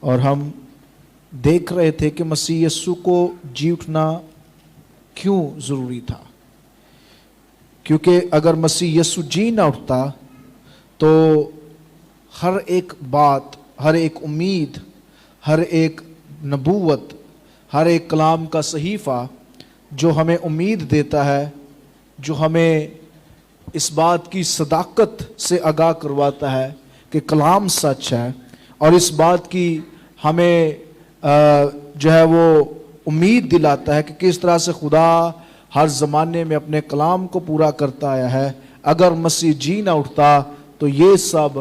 اور ہم دیکھ رہے تھے کہ مسیح یسوع کو جی اٹھنا کیوں ضروری تھا، کیونکہ اگر مسیح یسوع جی نہ اٹھتا تو ہر ایک بات، ہر ایک امید، ہر ایک نبوت، ہر ایک کلام کا صحیفہ جو ہمیں امید دیتا ہے، جو ہمیں اس بات کی صداقت سے آگاہ کرواتا ہے کہ کلام سچ ہے، اور اس بات کی ہمیں جو ہے وہ امید دلاتا ہے کہ کس طرح سے خدا ہر زمانے میں اپنے کلام کو پورا کرتا آیا ہے، اگر مسیح جی نہ اٹھتا تو یہ سب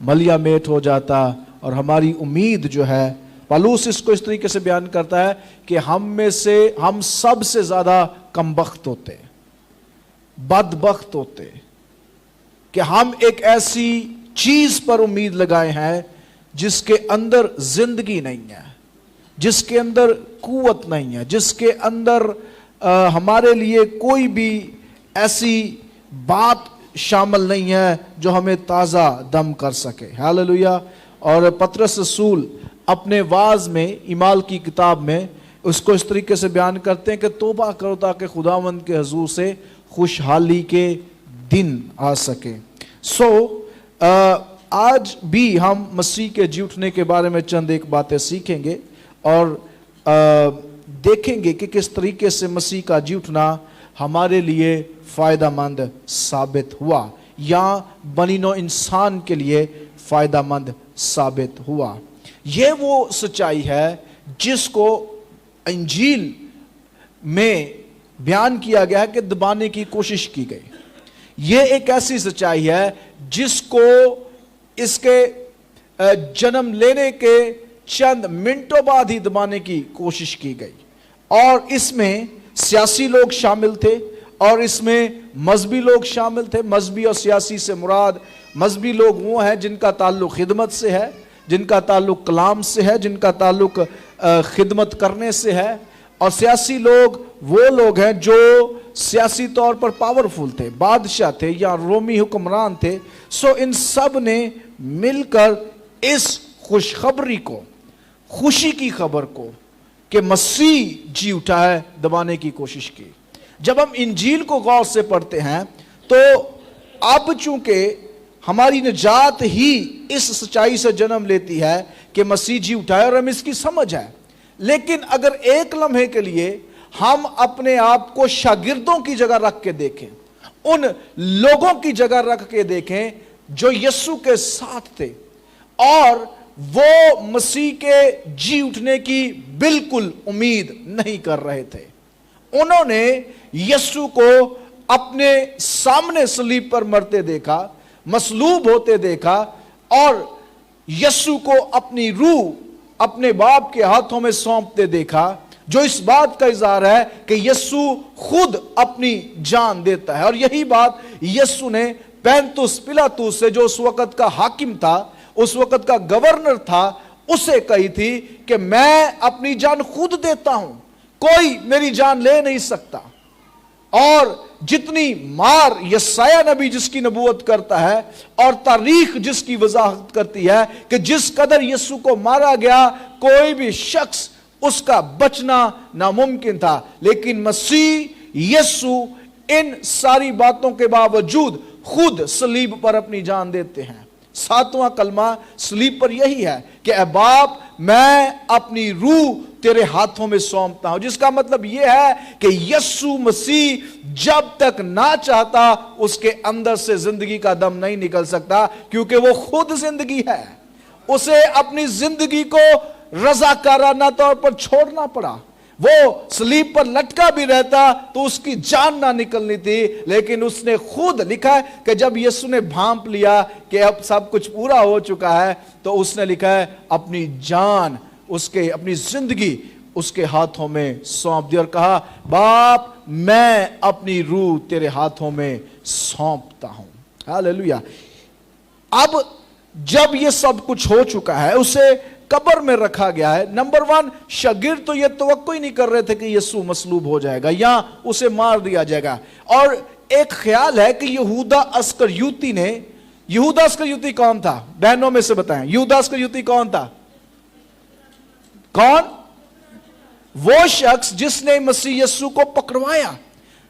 ملیا میٹ ہو جاتا، اور ہماری امید جو ہے، پالوس اس کو اس طریقے سے بیان کرتا ہے کہ ہم سب سے زیادہ کمبخت ہوتے، بدبخت ہوتے، کہ ہم ایک ایسی چیز پر امید لگائے ہیں جس کے اندر زندگی نہیں ہے، جس کے اندر قوت نہیں ہے، جس کے اندر ہمارے لیے کوئی بھی ایسی بات شامل نہیں ہے جو ہمیں تازہ دم کر سکے۔ ہاللویا۔ اور پطرس رسول اپنے واعظ میں، اعمال کی کتاب میں اس کو اس طریقے سے بیان کرتے ہیں کہ توبہ کرو تاکہ خداوند کے حضور سے خوشحالی کے دن آ سکے۔ آج بھی ہم مسیح کے جی اٹھنے کے بارے میں چند ایک باتیں سیکھیں گے اور دیکھیں گے کہ کس طریقے سے مسیح کا جی اٹھنا ہمارے لیے فائدہ مند ثابت ہوا، یا بنی نوع انسان کے لیے فائدہ مند ثابت ہوا۔ یہ وہ سچائی ہے جس کو انجیل میں بیان کیا گیا ہے کہ دبانے کی کوشش کی گئی۔ یہ ایک ایسی سچائی ہے جس کو اس کے جنم لینے کے چند منٹوں بعد ہی دبانے کی کوشش کی گئی، اور اس میں سیاسی لوگ شامل تھے، اور اس میں مذہبی لوگ شامل تھے۔ مذہبی اور سیاسی سے مراد مذہبی لوگ وہ ہیں جن کا تعلق خدمت سے ہے، جن کا تعلق کلام سے ہے، جن کا تعلق خدمت کرنے سے ہے، اور سیاسی لوگ وہ لوگ ہیں جو سیاسی طور پر پاورفل تھے، بادشاہ تھے یا رومی حکمران تھے۔ ان سب نے مل کر اس خوشخبری کو، خوشی کی خبر کو کہ مسیح جی اٹھا ہے، دبانے کی کوشش کی۔ جب ہم انجیل کو غور سے پڑھتے ہیں تو اب چونکہ ہماری نجات ہی اس سچائی سے جنم لیتی ہے کہ مسیح جی اٹھائے، اور ہم اس کی سمجھ ہے، لیکن اگر ایک لمحے کے لیے ہم اپنے آپ کو شاگردوں کی جگہ رکھ کے دیکھیں، ان لوگوں کی جگہ رکھ کے دیکھیں جو یسوع کے ساتھ تھے اور وہ مسیح کے جی اٹھنے کی بالکل امید نہیں کر رہے تھے، انہوں نے یسوع کو اپنے سامنے صلیب پر مرتے دیکھا، مصلوب ہوتے دیکھا، اور یسوع کو اپنی روح اپنے باپ کے ہاتھوں میں سونپتے دیکھا، جو اس بات کا اظہار ہے کہ یسوع خود اپنی جان دیتا ہے۔ اور یہی بات یسوع نے پینتوس پلاطس سے، جو اس وقت کا حاکم تھا، اس وقت کا گورنر تھا، اسے کہی تھی کہ میں اپنی جان خود دیتا ہوں، کوئی میری جان لے نہیں سکتا۔ اور جتنی مار یسایہ نبی جس کی نبوت کرتا ہے، اور تاریخ جس کی وضاحت کرتی ہے کہ جس قدر یسوع کو مارا گیا، کوئی بھی شخص اس کا بچنا ناممکن تھا، لیکن مسیح یسوع ان ساری باتوں کے باوجود خود صلیب پر اپنی جان دیتے ہیں۔ 7واں کلمہ صلیب پر یہی ہے کہ اے باپ، میں اپنی روح تیرے ہاتھوں میں سونپتا ہوں، جس کا مطلب یہ ہے کہ یسوع مسیح جب تک نہ چاہتا اس کے اندر سے زندگی کا دم نہیں نکل سکتا، کیونکہ وہ خود زندگی ہے۔ اسے اپنی زندگی کو رضاکارانہ طور پر چھوڑنا پڑا۔ وہ صلیب پر لٹکا بھی رہتا تو اس کی جان نہ نکلنی تھی، لیکن اس نے خود لکھا ہے کہ جب یسوع نے بھانپ لیا کہ اب سب کچھ پورا ہو چکا ہے، تو اس نے لکھا ہے اپنی جان، اپنی زندگی اس کے ہاتھوں میں سونپ دی، اور کہا باپ، میں اپنی روح تیرے ہاتھوں میں سونپتا ہوں۔ ہاللیلویہ۔ اب جب یہ سب کچھ ہو چکا ہے، اسے قبر میں رکھا گیا ہے۔ نمبر 1، شاگرد تو یہ توقع ہی نہیں کر رہے تھے کہ یسوع مصلوب ہو جائے گا یا اسے مار دیا جائے گا، اور ایک خیال ہے کہ یہودا اسکریوتی کون تھا؟ بہنوں میں سے بتائیں، یہودا اسکریوتی کون تھا؟ कौन? वो शख्स जिसने मसीह यीशु को पकड़वाया,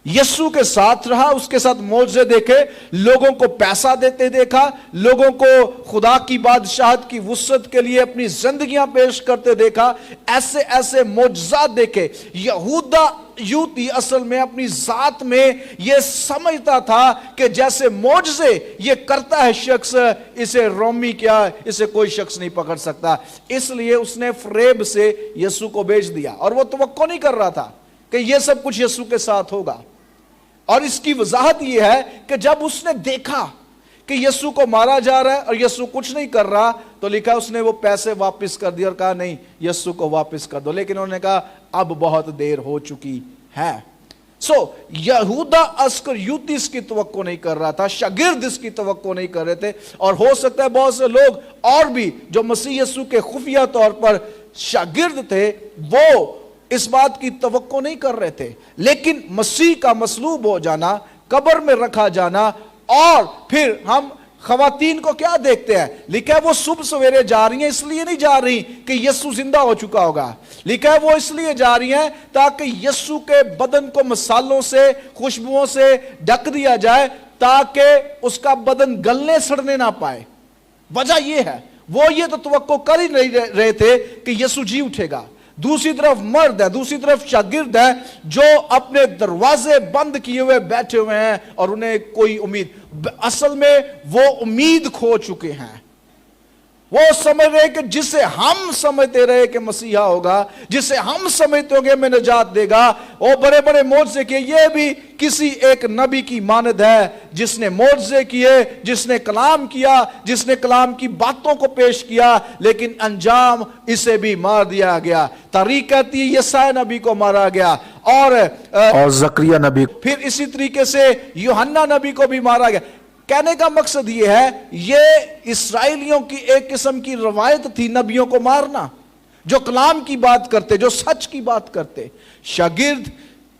यीशु के साथ रहा, उसके साथ मौजज़े देखे, लोगों को पैसा देते देखा, लोगों को खुदा की बादशाहत की वुसअत के लिए अपनी जिंदगियां पेश करते देखा, ऐसे ऐसे मौजज़ात देखे। यहूदी असल में अपनी जात में यह समझता था कि जैसे मौजज़े ये करता है शख्स, इसे रोमी क्या, इसे कोई शख्स नहीं पकड़ सकता। इसलिए उसने फरेब से यीशु को बेच दिया, और वो तवक्को नहीं कर रहा था कि यह सब कुछ यीशु के साथ होगा। और इसकी वजाहत यह है कि जब उसने देखा कि यीशु को मारा जा रहा है और यीशु कुछ नहीं कर रहा, तो लिखा उसने वो पैसे वापस कर दिए और कहा नहीं, यीशु को वापस कर दो। लेकिन उन्होंने कहा अब बहुत देर हो चुकी है। यहूदा अस्करियोती इसकी तवक्को नहीं कर रहा था, शागिर्द इसकी तवक्को नहीं कर रहे थे। और हो सकता है बहुत से लोग और भी जो मसीह यीशु के खुफिया तौर पर शागिर्द थे, वो इस बात की तवक्को नहीं कर रहे थे। लेकिन मसीह का मसलूब हो जाना, कब्र में रखा जाना, और फिर हम खवातीन को क्या देखते हैं, लिखा है वो सुबह सवेरे जा रही हैं, इसलिए नहीं जा रही कि यीशु जिंदा हो चुका होगा। लिखा है वो इसलिए जा रही हैं ताकि यीशु के बदन को मसालों से, खुशबुओं से ढक दिया जाए, ताकि उसका बदन गलने सड़ने ना पाए। वजह यह है, वो ये तो तवक्को कर ही नहीं रहे थे कि यीशु जी उठेगा। दूसरी तरफ मर्द है, दूसरी तरफ शागिर्द है जो अपने दरवाजे बंद किए हुए बैठे हुए हैं और उन्हें कोई उम्मीद, असल में वो उम्मीद खो चुके हैं। वो समझ रहे कि जिसे हम समझते रहे कि मसीहा होगा, जिसे हम समझते होंगे में निजात देगा, वो बड़े बड़े मौजज़े किए, ये भी किसी एक नबी की मानद है जिसने मौजज़े किए, जिसने कलाम किया, जिसने कलाम की बातों को पेश किया, लेकिन अंजाम इसे भी मार दिया गया। तारीख कहती है यसाया नबी को मारा गया, और जकरिया नबी, फिर इसी तरीके से यूहन्ना नबी को भी मारा गया। कहने का मकसद यह है, ये इस्राएलियों की एक किस्म की रवायत थी नबियों को मारना, जो कलाम की बात करते, जो सच की बात करते। शागिर्द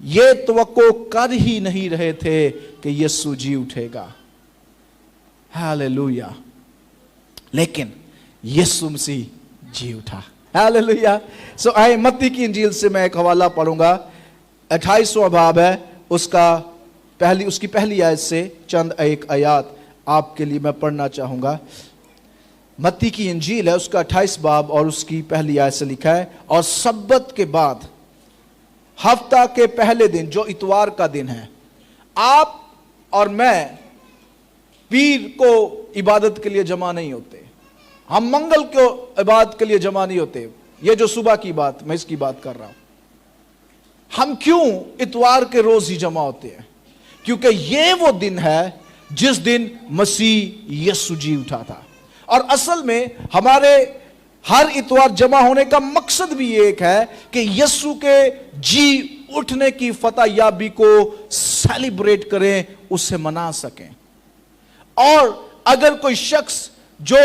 ये तवक्को कर ही नहीं रहे थे कि यीशु जी उठेगा। हालेलुया। लेकिन यीशु मसीह जी उठा। हालेलुया। सो आए मत्ती की इंजील से मैं एक हवाला पढ़ूंगा, 28वां बाब है, उसकी पहली आयत से चंद एक आयत आपके लिए मैं पढ़ना चाहूंगा। मत्ती की इंजील है, उसका 28 बाब और उसकी पहली आयत से लिखा है, और सब्बत के बाद हफ्ता के पहले दिन, जो इतवार का दिन है, आप और मैं पीर को इबादत के लिए जमा नहीं होते, हम मंगल को इबादत के लिए जमा नहीं होते। ये जो सुबह की बात, मैं इसकी बात कर रहा हूं। हम क्यों इतवार के रोज ही जमा होते हैं? क्योंकि ये वो दिन है जिस दिन मसीह यीशु जी उठा था। और असल में हमारे हर इतवार जमा होने का मकसद भी एक है कि यीशु के जी उठने की फतह याबी को सेलिब्रेट करें, उससे मना सकें। और अगर कोई शख्स जो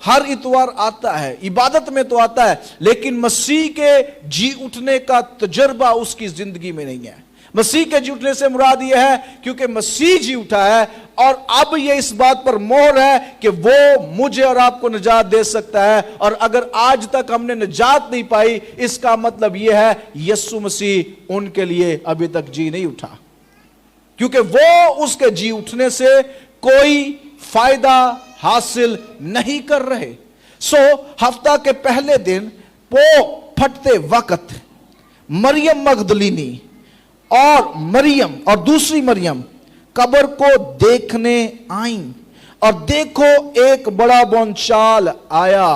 हर इतवार आता है, इबादत में तो आता है, लेकिन मसीह के जी उठने का तजर्बा उसकी जिंदगी में नहीं है। मसीह के जी उठने से मुराद यह है क्योंकि मसीह जी उठा है, और अब यह इस बात पर मोहर है कि वो मुझे और आपको निजात दे सकता है। और अगर आज तक हमने निजात नहीं पाई, इसका मतलब यह है यीशु मसीह उनके लिए अभी तक जी नहीं उठा, क्योंकि वो उसके जी उठने से कोई फायदा हासिल नहीं कर रहे। हफ्ता के पहले दिन पो फटते वक्त मरियम मगदलीनी और मरियम और दूसरी मरियम कब्र को देखने आई, और देखो एक बड़ा बोंचाल आया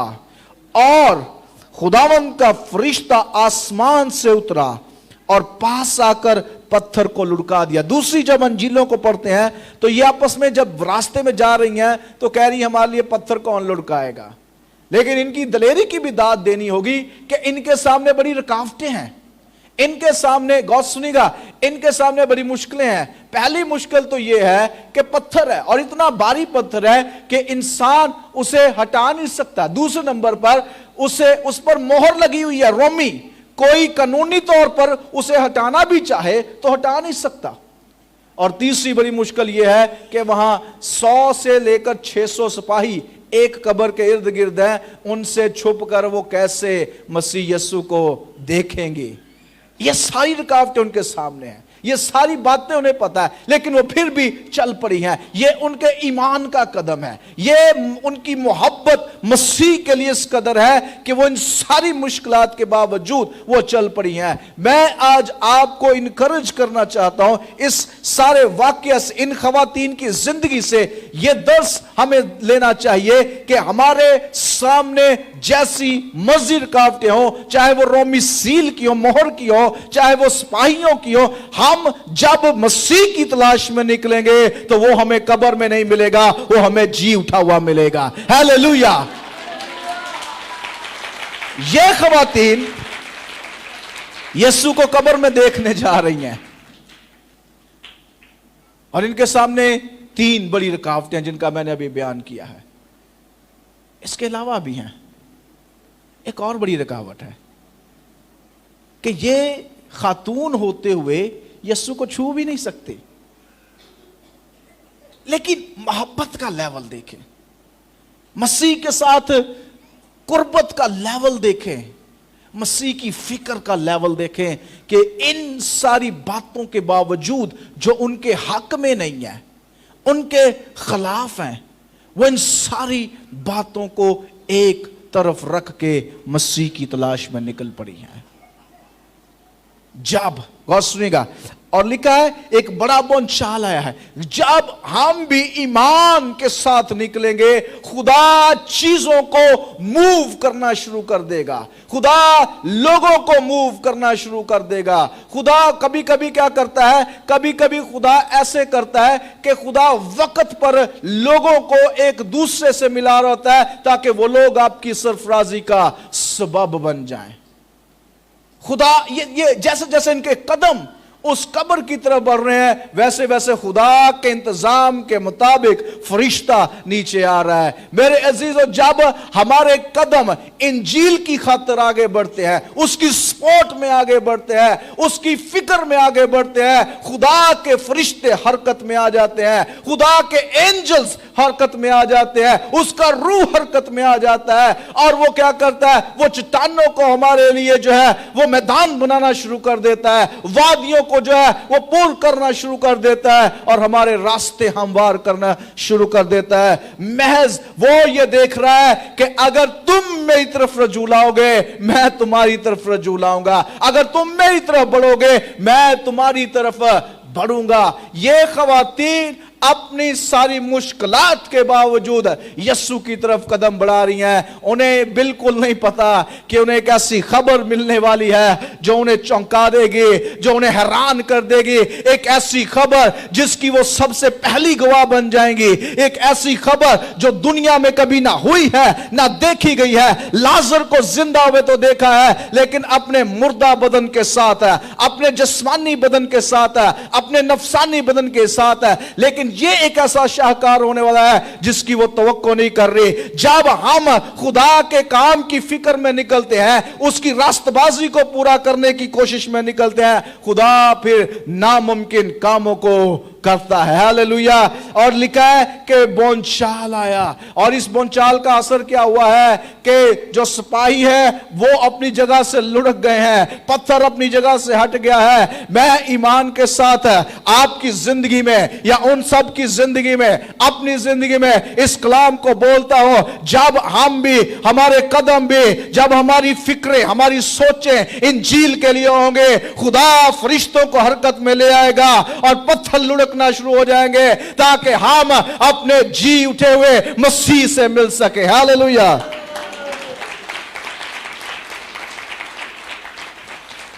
और खुदावंद का फरिश्ता आसमान से उतरा और पास आकर पत्थर को लुढ़का दिया। दूसरी जब अंजीलों को पढ़ते हैं तो ये आपस में जब रास्ते में जा रही हैं तो कह रही हमारे लिए पत्थर कौन लुढ़काएगा। लेकिन इनकी दलेरी की भी दाद देनी होगी कि इनके सामने बड़ी रुकावटें हैं, इनके सामने, गौर सुनिएगा, इनके सामने बड़ी मुश्किलें हैं। पहली मुश्किल तो यह है कि पत्थर है, और इतना भारी पत्थर है कि इंसान उसे हटा नहीं सकता। दूसरे नंबर पर उस पर मोहर लगी हुई है, रोमी, कोई कानूनी तौर पर उसे हटाना भी चाहे तो हटा नहीं सकता। और तीसरी बड़ी मुश्किल यह है कि वहां 100 से लेकर 600 सिपाही एक कब्र के इर्द गिर्द हैं, उनसे छुप कर वो कैसे मसीह यीशु को देखेंगे। ये सारी रुकावटें उनके सामने हैं, ये सारी बातें उन्हें पता है, लेकिन वो फिर भी चल पड़ी हैं। ये उनके ईमान का कदम है, ये उनकी मोहब्बत मसीह के लिए इस कदर है कि वो इन सारी मुश्किलात के बावजूद वो चल पड़ी हैं। मैं आज आपको इनकरेज करना चाहता हूं इस सारे वाकये से, इन खवातीन की जिंदगी से ये दर्स हमें लेना चाहिए कि हमारे सामने जैसी मर्जी रुकावटें हो, चाहे वो रोमी सील की हो, मोहर की हो, चाहे वो सिपाहियों की हो, हम जब मसीह की तलाश में निकलेंगे तो वो हमें कब्र में नहीं मिलेगा, वो हमें जी उठा हुआ मिलेगा। हालेलुया। ये खवातीन यीशु को कब्र में देखने जा रही हैं और इनके सामने 3 बड़ी रुकावटें जिनका मैंने अभी बयान किया है। इसके अलावा भी हैं, एक और बड़ी रुकावट है कि ये खातून होते हुए यीशु को छू भी नहीं सकते, लेकिन मोहब्बत का लेवल देखें, मसीह के साथ कुर्बत का लेवल देखें, मसीह की फिक्र का लेवल देखें कि इन सारी बातों के बावजूद जो उनके हक में नहीं है, उनके खिलाफ हैं, वो इन सारी बातों को एक तरफ रख के मसीह की तलाश में निकल पड़ी हैं। जब गौर सुनिएगा, और लिखा है एक बड़ा बोलचाल आया है, जब हम भी ईमान के साथ निकलेंगे खुदा चीजों को मूव करना शुरू कर देगा, खुदा लोगों को मूव करना शुरू कर देगा। खुदा कभी कभी क्या करता है, कभी कभी खुदा ऐसे करता है कि खुदा वक्त पर लोगों को एक दूसरे से मिला रहा होता है ताकि वो लोग आपकी सरफराजी का सबब बन जाएं। खुदा ये जैसे जैसे इनके कदम उस कब्र की तरफ बढ़ रहे हैं, वैसे वैसे खुदा के इंतजाम के मुताबिक फरिश्ता नीचे आ रहा है। मेरे अजीजों, जब हमारे कदम इंजील की खातिर आगे बढ़ते हैं, उसकी सपोर्ट में आगे बढ़ते हैं, उसकी फिक्र में आगे बढ़ते हैं, खुदा के फरिश्ते हरकत में आ जाते हैं, खुदा के एंजल्स हरकत में आ जाते हैं, उसका रूह हरकत में आ जाता है। और वो क्या करता है, वो चट्टानों को हमारे लिए जो है वो मैदान बनाना शुरू कर देता है, वादियों को जो है वो पूर्ण करना शुरू कर देता है और हमारे रास्ते हमवार करना शुरू कर देता है। महज वो ये देख रहा है कि अगर तुम मेरी तरफ रजू लाओगे मैं तुम्हारी तरफ रजू लाऊंगा, अगर तुम मेरी तरफ बढ़ोगे मैं तुम्हारी तरफ बढ़ूंगा। ये खवातीन अपनी सारी मुश्किलात के बावजूद यीशु की तरफ कदम बढ़ा रही हैं। उन्हें बिल्कुल नहीं पता कि उन्हें एक ऐसी खबर मिलने वाली है जो उन्हें चौंका देगी, जो उन्हें हैरान कर देगी, एक ऐसी खबर जिसकी वो सबसे पहली गवाह बन जाएंगी, एक ऐसी खबर जो दुनिया में कभी ना हुई है ना देखी गई है। लाजर को जिंदा हुए तो देखा है, लेकिन अपने मुर्दा बदन के साथ है, अपने जिस्मानी बदन के साथ है, अपने नफसानी बदन के साथ है, लेकिन ये एक ऐसा शाहकार होने वाला है जिसकी वो तवक्को नहीं कर रही। जब हम खुदा के काम की फिक्र में निकलते हैं, उसकी रास्तबाजी को पूरा करने की कोशिश में निकलते हैं, खुदा फिर नामुमकिन कामों को करता है। हालेलुया। और लिखा है कि बोंचाल आया, और इस बोंचाल का असर क्या हुआ है कि जो सिपाही है वो अपनी जगह से लुढ़क गए हैं, पत्थर अपनी जगह से हट गया है। मैं ईमान के साथ आपकी जिंदगी में या उन सब की जिंदगी में, अपनी जिंदगी में इस कलाम को बोलता हूं, जब हम भी, हमारे कदम भी, जब हमारी फिक्रें, हमारी सोचें इंजील के लिए होंगे, खुदा फरिश्तों को हरकत में ले आएगा और पत्थर लुढ़कना शुरू हो जाएंगे ताकि हम अपने जी उठे हुए मसीह से मिल सके। हालेलुया।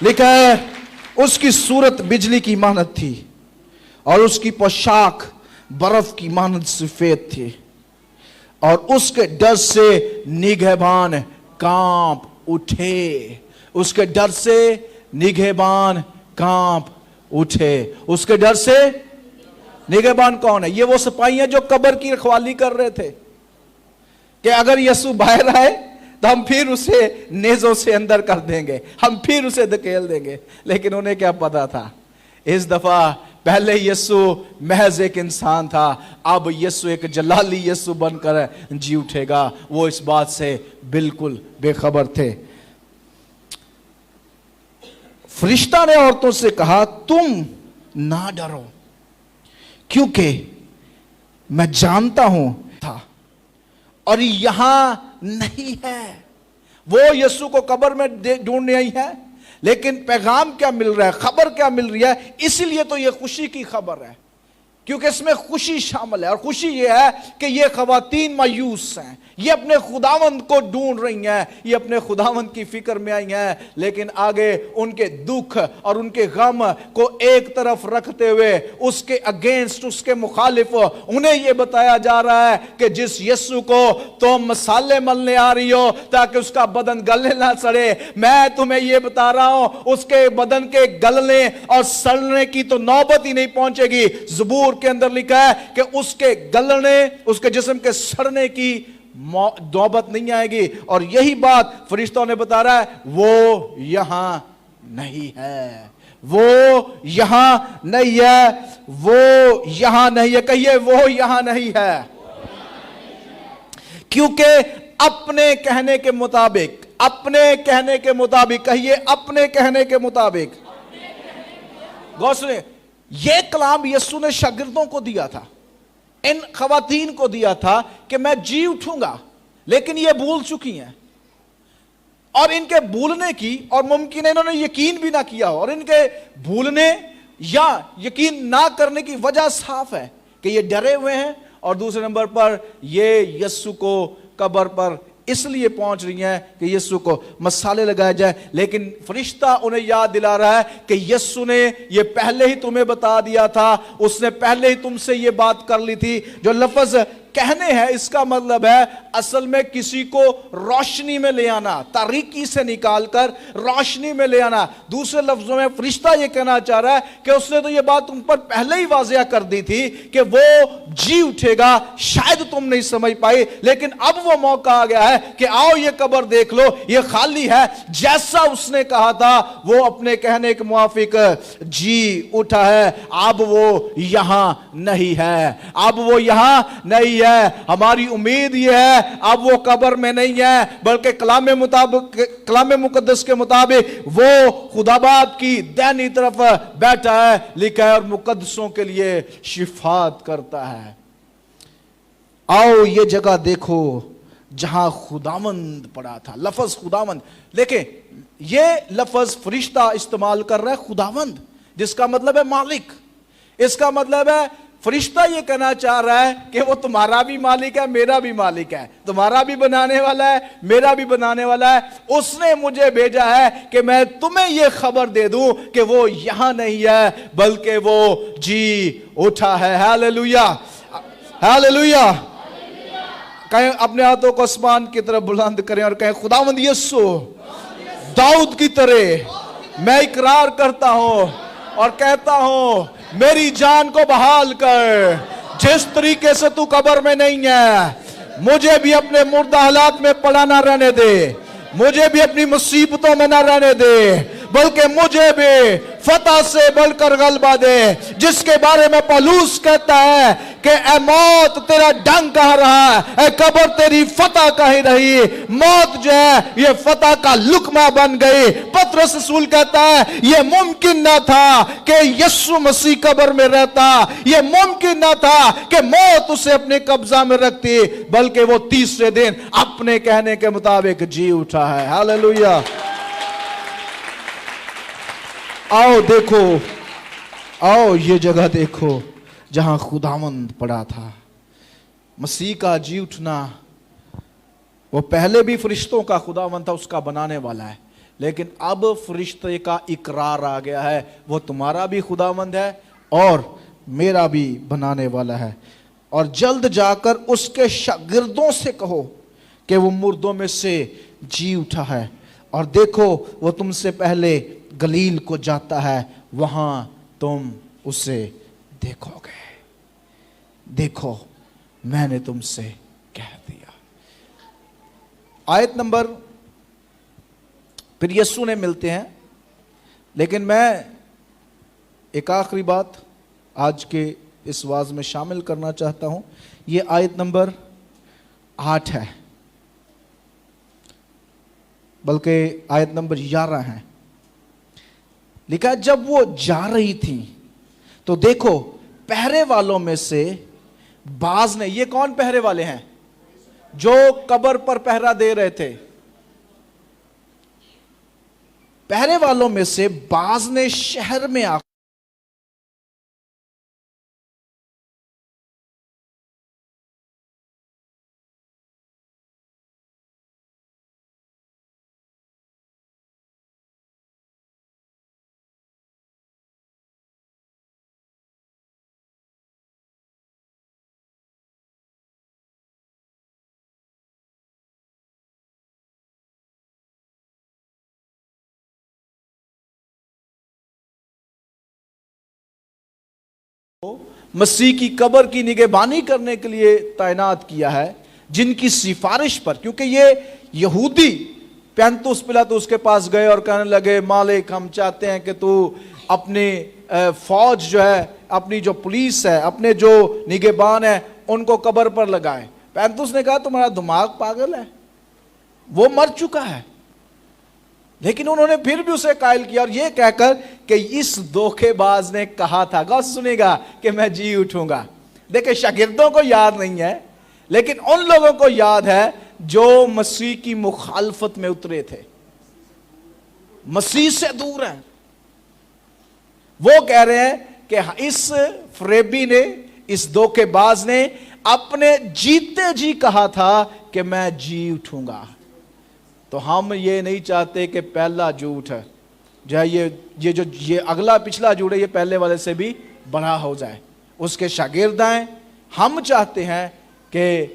लिखा है उसकी सूरत बिजली की मानद थी और उसकी पोशाक बर्फ की मानद सफेद थी और उसके डर से निगहबान कांप उठे। उसके डर से निगहबान कांप उठे। उसके डर से निगहबान कौन है? ये वो सिपाही हैं जो कब्र की रखवाली कर रहे थे कि अगर यीशु बाहर आए तो हम फिर उसे नेजों से अंदर कर देंगे, हम फिर उसे धकेल देंगे। लेकिन उन्हें क्या पता था, इस दफा पहले यीशु महज एक इंसान था, अब यीशु एक जलाली यीशु बनकर जी उठेगा। वो इस बात से बिल्कुल बेखबर थे। फरिश्ता ने औरतों से कहा, तुम ना डरो, क्योंकि मैं जानता हूं था और यहां नहीं है। वो यीशु को कब्र में ढूंढने आई है, लेकिन पैगाम क्या मिल रहा है, खबर क्या मिल रही है? इसीलिए तो ये खुशी की खबर है, क्योंकि इसमें खुशी शामिल है। और खुशी ये है कि ये खवातीन मायूस हैं, ये अपने खुदावंद को ढूंढ रही हैं, ये अपने खुदावंद की फिक्र में आई हैं, लेकिन आगे उनके दुख और उनके गम को एक तरफ रखते हुए उसके अगेंस्ट, उसके मुखालिफ उन्हें ये बताया जा रहा है कि जिस यीशु को तुम मसाले मलने आ रही हो ताकि उसका बदन गलने ना सड़े, मैं तुम्हें ये बता रहा हूं उसके बदन के गलने और सड़ने की तो नौबत ही नहीं पहुंचेगी। ज़बूर के अंदर लिखा है कि उसके गलने, उसके जिस्म के सड़ने की नौबत नहीं आएगी। और यही बात फरिश्तों ने बता रहा है, वो यहां नहीं है, वो यहां नहीं है, वो यहां नहीं है। कहिए, वो यहां नहीं है, क्योंकि अपने कहने के मुताबिक, अपने कहने के मुताबिक, कहिए अपने कहने के मुताबिक। गौर सुनिए, ये कलाम यीशु ने शागिर्दों को दिया था, इन खवातीन को दिया था कि मैं जी उठूंगा, लेकिन ये भूल चुकी हैं। और इनके भूलने की, और मुमकिन है इन्होंने यकीन भी ना किया हो, और इनके भूलने या यकीन ना करने की वजह साफ है कि ये डरे हुए हैं। और दूसरे नंबर पर ये यीशु को कब्र पर इसलिए पहुंच रही हैं कि यीशु को मसाले लगाए जाए। लेकिन फरिश्ता उन्हें याद दिला रहा है कि यीशु ने ये पहले ही तुम्हें बता दिया था, उसने पहले ही तुमसे ये बात कर ली थी। जो लफ्ज कहने हैं, इसका मतलब है असल में किसी को रोशनी में ले आना, तारीकी से निकालकर रोशनी में ले आना। दूसरे लफ्जों में फरिश्ता ये कहना चाह रहा है कि उसने तो ये बात तुम पर पहले ही वाज़िया कर दी थी कि वो जी उठेगा, शायद तुम नहीं समझ पाई, लेकिन अब वो मौका आ गया है कि आओ ये कब्र देख लो, ये खाली है। जैसा उसने कहा था वो अपने कहने के मुआफिक जी उठा है। अब वो यहां नहीं है, अब वो यहां नहीं है। हमारी उम्मीद यह है अब वो कब्र में नहीं है, बल्कि कलाम मुकद्दस के मुताबिक वो खुदाबाद की दाहिनी तरफ बैठा है, लिखा है, और मुकद्दसों के लिए शिफात करता है। आओ ये जगह देखो जहां खुदावंद पड़ा था। लफ्ज खुदावंद, देखिए ये लफ्ज फरिश्ता इस्तेमाल कर रहा है खुदावंद, जिसका मतलब है मालिक। इसका मतलब है फरिश्ता ये कहना चाह रहा है कि वो तुम्हारा भी मालिक है, मेरा भी मालिक है, तुम्हारा भी बनाने वाला है, मेरा भी बनाने वाला है। उसने मुझे भेजा है कि मैं तुम्हें ये खबर दे दूं कि वो यहां नहीं है, बल्कि वो जी उठा है। Hallelujah, hallelujah. कहें अपने हाथों को आसमान की तरफ बुलंद करें और कहें, खुदावंद यीशु, दाऊद की तरह मैं इकरार करता हूं और कहता हूं, मेरी जान को बहाल कर। जिस तरीके से तू कब्र में नहीं है, मुझे भी अपने मुर्दा हालात में पड़ा ना रहने दे, मुझे भी अपनी मुसीबतों में ना रहने दे, बल्कि मुझे भी फतह से बढ़कर गलबा दे। जिसके बारे में पौलुस कहता है कि ए मौत तेरा डंग कहां रहा, ए कब्र तेरी फतह कहीं रही। मौत जो है ये फतह का लुकमा बन गई। पतरस रसूल कहता है ये मुमकिन ना था कि यीशु मसीह कब्र में रहता, ये मुमकिन ना था कि मौत उसे अपने कब्जा में रखती, बल्कि वो तीसरे दिन अपने कहने के मुताबिक जी उठा है। हालेलुया। आओ देखो, आओ ये जगह देखो जहां खुदावंद पड़ा था। मसीह का जी उठना, वो पहले भी फरिश्तों का खुदावंद था, उसका बनाने वाला है, लेकिन अब फरिश्ते का इकरार आ गया है, वो तुम्हारा भी खुदावंद है और मेरा भी बनाने वाला है। और जल्द जाकर उसके शागिर्दों से कहो कि वो मुर्दों में से जी उठा है, और देखो वो तुमसे पहले गलील को जाता है, वहां तुम उसे देखोगे। देखो मैंने तुमसे कह दिया। आयत नंबर, फिर यीशु ने मिलते हैं, लेकिन मैं एक आखिरी बात آج کے اس واز میں شامل کرنا چاہتا ہوں. یہ آیت نمبر 8 ہے، بلکہ آیت نمبر 11 ہے. لکھا جب وہ جا رہی تھی تو دیکھو پہرے والوں میں سے بعض نے، یہ کون پہرے والے ہیں؟ جو قبر پر پہرا دے رہے تھے. پہرے والوں میں سے بعض نے شہر میں آ مسیح کی قبر کی نگہبانی کرنے کے لیے تعینات کیا ہے، جن کی سفارش پر، کیونکہ یہ یہودی پینتوس پلاطس کے پاس گئے اور کہنے لگے مالک ہم چاہتے ہیں کہ تو اپنی فوج جو ہے، اپنی جو پولیس ہے، اپنے جو نگہبان ہے ان کو قبر پر لگائیں. پینتوس نے کہا تمہارا دماغ پاگل ہے، وہ مر چکا ہے. لیکن انہوں نے پھر بھی اسے قائل کیا، اور یہ کہہ کر کہ اس دھوکے باز نے کہا تھا، غور سنے گا، کہ میں جی اٹھوں گا. دیکھیں شاگردوں کو یاد نہیں ہے، لیکن ان لوگوں کو یاد ہے جو مسیح کی مخالفت میں اترے تھے، مسیح سے دور ہیں. وہ کہہ رہے ہیں کہ اس فریبی نے، اس دھوکے باز نے اپنے جیتے جی کہا تھا کہ میں جی اٹھوں گا. تو ہم یہ نہیں چاہتے کہ پہلا جھوٹ ہے جو ہے یہ اگلا پچھلا جھوٹ ہے یہ پہلے والے سے بھی بڑا ہو جائے. اس کے شاگرد ہیں، ہم چاہتے ہیں کہ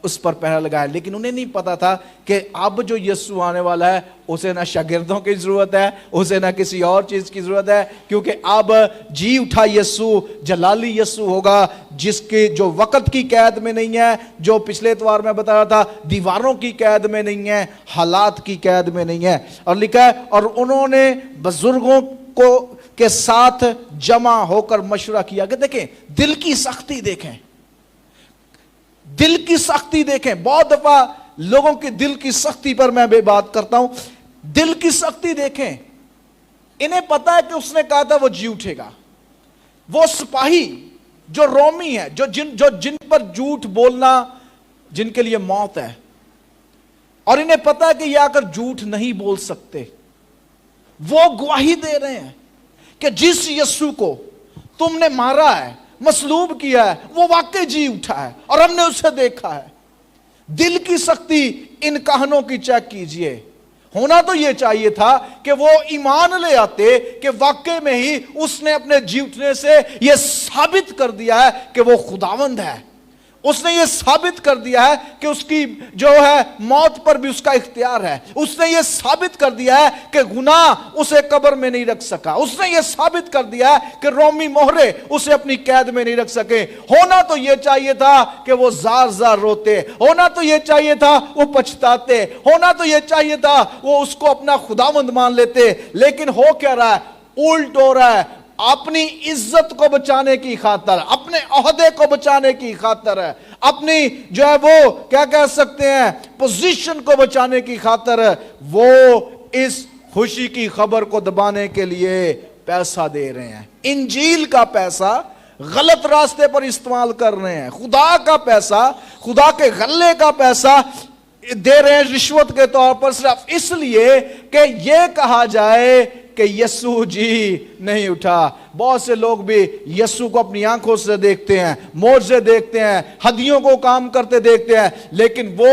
اس پر پہرا لگائے. لیکن انہیں نہیں پتا تھا کہ اب جو یسوع آنے والا ہے اسے نہ شاگردوں کی ضرورت ہے، اسے نہ کسی اور چیز کی ضرورت ہے، کیونکہ اب جی اٹھا یسوع جلالی یسوع ہوگا، جس کے جو وقت کی قید میں نہیں ہے، جو پچھلے اتوار میں بتا رہا تھا دیواروں کی قید میں نہیں ہے، حالات کی قید میں نہیں ہے. اور لکھا ہے اور انہوں نے بزرگوں کو کے ساتھ جمع ہو کر مشورہ کیا. کہ دیکھیں دل کی سختی دیکھیں، دل کی سختی دیکھیں. بہت دفعہ لوگوں کی دل کی سختی پر میں بے بات کرتا ہوں. دل کی سختی دیکھیں. انہیں پتا ہے کہ اس نے کہا تھا وہ جی اٹھے گا. وہ سپاہی جو رومی ہے، جو جن پر جھوٹ بولنا جن کے لیے موت ہے، اور انہیں پتا ہے کہ یہ آ کر جھوٹ نہیں بول سکتے، وہ گواہی دے رہے ہیں کہ جس یسوع کو تم نے مارا ہے، مصلوب کیا ہے، وہ واقعی جی اٹھا ہے اور ہم نے اسے دیکھا ہے. دل کی سختی ان کہانوں کی چیک کیجئے. ہونا تو یہ چاہیے تھا کہ وہ ایمان لے آتے کہ واقعی میں ہی اس نے اپنے جی اٹھنے سے یہ ثابت کر دیا ہے کہ وہ خداوند ہے. اس نے یہ ثابت کر دیا ہے کہ اس کی جو ہے موت پر بھی اس کا اختیار ہے. اس نے یہ ثابت کر دیا ہے کہ گناہ اسے قبر میں نہیں رکھ سکا. اس نے یہ ثابت کر دیا ہے کہ رومی مہرے اسے اپنی قید میں نہیں رکھ سکے. ہونا تو یہ چاہیے تھا کہ وہ زار زار روتے، ہونا تو یہ چاہیے تھا وہ پچھتاتے، ہونا تو یہ چاہیے تھا وہ اس کو اپنا خداوند مان لیتے. لیکن ہو کیا رہا ہے؟ الٹ ہو رہا ہے. اپنی عزت کو بچانے کی خاطر، اپنے عہدے کو بچانے کی خاطر، اپنی جو ہے وہ کیا کہہ سکتے ہیں پوزیشن کو بچانے کی خاطر، وہ اس خوشی کی خبر کو دبانے کے لیے پیسہ دے رہے ہیں. انجیل کا پیسہ غلط راستے پر استعمال کر رہے ہیں. خدا کا پیسہ، خدا کے غلے کا پیسہ دے رہے ہیں رشوت کے طور پر، صرف اس لیے کہ یہ کہا جائے کہ یسوع جی نہیں اٹھا. بہت سے لوگ بھی یسوع کو اپنی آنکھوں سے دیکھتے ہیں، معجزے دیکھتے ہیں، ہدیوں کو کام کرتے دیکھتے ہیں، لیکن وہ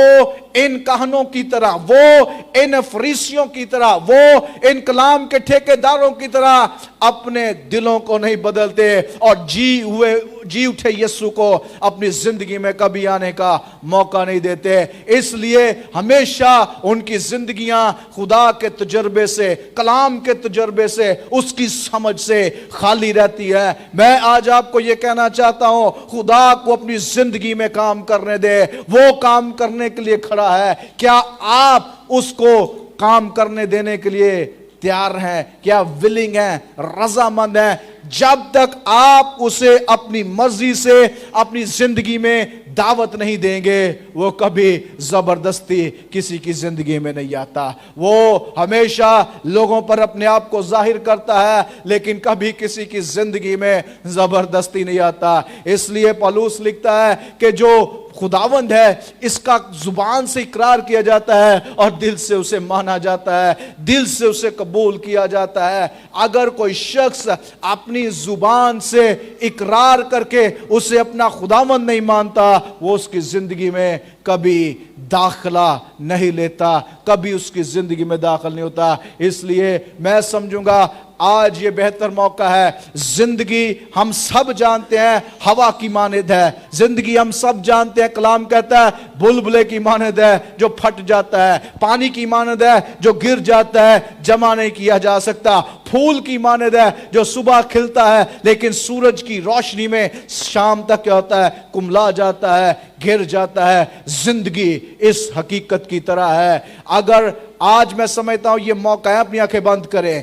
ان کہانوں کی طرح، وہ ان فریسیوں کی طرح، وہ ان کلام کے ٹھیکیداروں کی طرح اپنے دلوں کو نہیں بدلتے اور جی اٹھے یسوع کو اپنی زندگی میں کبھی آنے کا موقع نہیں دیتے. اس لیے ہمیشہ ان کی زندگیاں خدا کے تجربے سے، کلام کے تجربے سے، اس کی سمجھ سے خالی رہتی ہے. میں آج آپ کو یہ کہنا چاہتا ہوں، خدا کو اپنی زندگی میں کام کرنے دے. وہ کام کرنے کے لیے کھڑا ہے. کیا آپ اس کو کام کرنے دینے کے لیے تیار ہیں؟ کیا ولنگ ہیں، رضامند ہیں؟ जब तक आप उसे अपनी मर्जी से अपनी जिंदगी में दावत नहीं देंगे, वो कभी जबरदस्ती किसी की जिंदगी में नहीं आता। वो हमेशा लोगों पर अपने आप को जाहिर करता है, लेकिन कभी किसी की जिंदगी में जबरदस्ती नहीं आता। इसलिए पौलुस लिखता है कि जो खुदावंद है इसका जुबान से इकरार किया जाता है और दिल से उसे माना जाता है, दिल से उसे कबूल किया जाता है। अगर कोई शख्स अपनी जुबान से इकरार करके उसे अपना खुदावंद नहीं मानता, वो उसकी जिंदगी में कभी दाखिला नहीं लेता, कभी उसकी जिंदगी में दाखिल नहीं होता। इसलिए मैं समझूंगा आज ये बेहतर मौका है। जिंदगी हम सब जानते हैं हवा की मानद है, जिंदगी हम सब जानते हैं, कलाम कहता है बुलबुले की मानद है जो फट जाता है, पानी की मानद है जो गिर जाता है, जमा नहीं किया जा सकता, फूल की मानद है जो सुबह खिलता है लेकिन सूरज की रोशनी में शाम तक क्या होता है, कुमला जाता है, गिर जाता है। जिंदगी इस हकीकत की तरह है। अगर आज मैं समझता हूं ये मौका है, अपनी आंखें बंद करें,